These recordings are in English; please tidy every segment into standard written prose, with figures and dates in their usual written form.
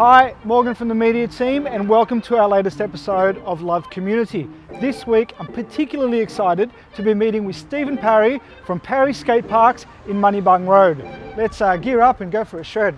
Hi, Morgan from the media team, and welcome to our latest episode of Love Community. This week, I'm particularly excited to be meeting with Stephen Parrey from Parrey Skateparks in Moneybung Road. Let's gear up and go for a shred.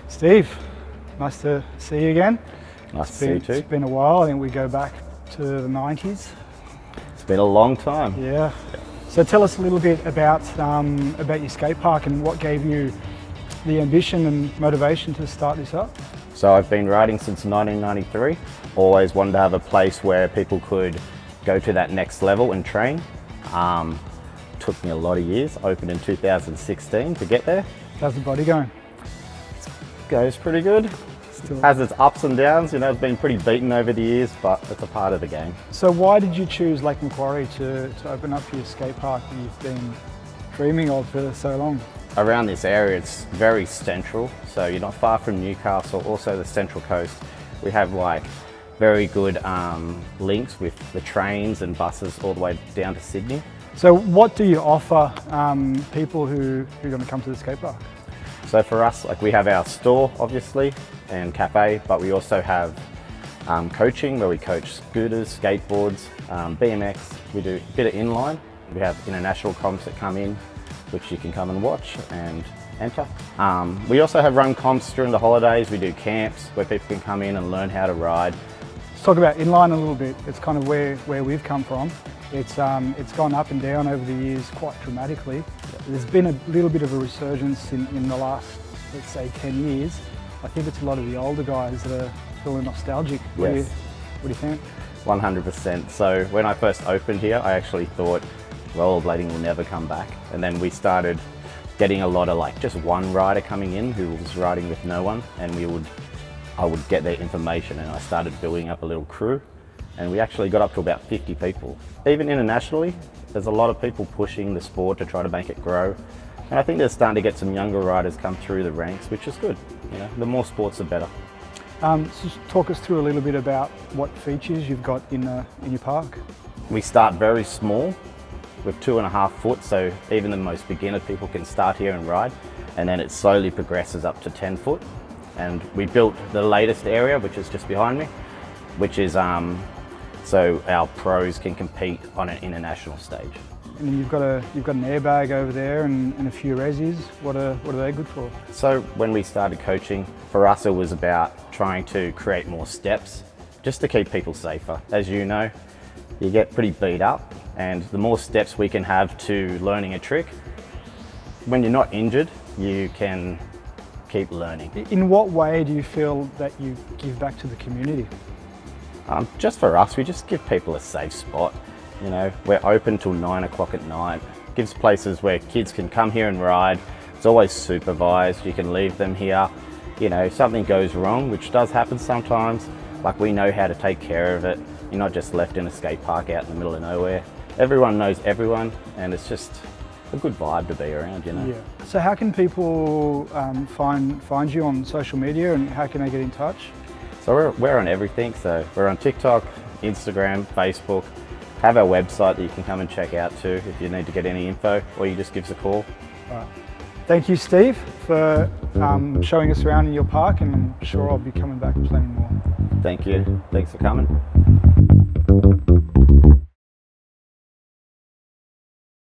Steve, nice to see you again. Nice to see you too. It's been a while. I think we go back to the 90s. It's been a long time. Yeah. So tell us a little bit about your skate park and what gave you the ambition and motivation to start this up. So I've been riding since 1993. Always wanted to have a place where people could go to that next level and train. Took me a lot of years. Opened in 2016 to get there. How's the body going? Goes pretty good. Still has its ups and downs, you know, it's been pretty beaten over the years, but it's a part of the game. So why did you choose Lake Macquarie to open up your skate park that you've been dreaming of for so long? Around this area, it's very central, so you're not far from Newcastle, also the Central Coast. We have like very good links with the trains and buses all the way down to Sydney. So what do you offer people who are going to come to the skate park? So for us, like we have our store obviously and cafe, but we also have coaching where we coach scooters, skateboards, BMX. We do a bit of inline. We have international comps that come in, which you can come and watch and enter. We also have run comps during the holidays. We do camps where people can come in and learn how to ride. Let's talk about inline a little bit. It's kind of where we've come from. It's gone up and down over the years quite dramatically. There's been a little bit of a resurgence in the last, let's say, 10 years. I think it's a lot of the older guys that are feeling nostalgic. Yes. What do you think? 100%. So when I first opened here, I actually thought rollerblading will never come back. And then we started getting a lot of like just one rider coming in who was riding with no one, and I would get their information, and I started building up a little crew. And we actually got up to about 50 people. Even internationally, there's a lot of people pushing the sport to try to make it grow. And I think they're starting to get some younger riders come through the ranks, which is good. You know, the more sports, the better. So just talk us through a little bit about what features you've got in your park. We start very small with 2.5 foot, so even the most beginner people can start here and ride. And then it slowly progresses up to 10 foot. And we built the latest area, which is just behind me, which is so our pros can compete on an international stage. And then you've got an airbag over there and a few resis. What are they good for? So when we started coaching, for us it was about trying to create more steps just to keep people safer. As you know, you get pretty beat up, and the more steps we can have to learning a trick, when you're not injured, you can keep learning. In what way do you feel that you give back to the community? Just for us, we just give people a safe spot. You know, we're open till 9 o'clock at night. Gives places where kids can come here and ride. It's always supervised. You can leave them here. You know, if something goes wrong, which does happen sometimes, like we know how to take care of it. You're not just left in a skate park out in the middle of nowhere. Everyone knows everyone, and it's just a good vibe to be around, you know. Yeah. So how can people find you on social media, and how can they get in touch? So we're on everything. So we're on TikTok, Instagram, Facebook. Have our website that you can come and check out too if you need to get any info, or you just give us a call. All right. Thank you, Steve, for showing us around in your park, and I'm sure I'll be coming back plenty more. Thank you. Thanks for coming.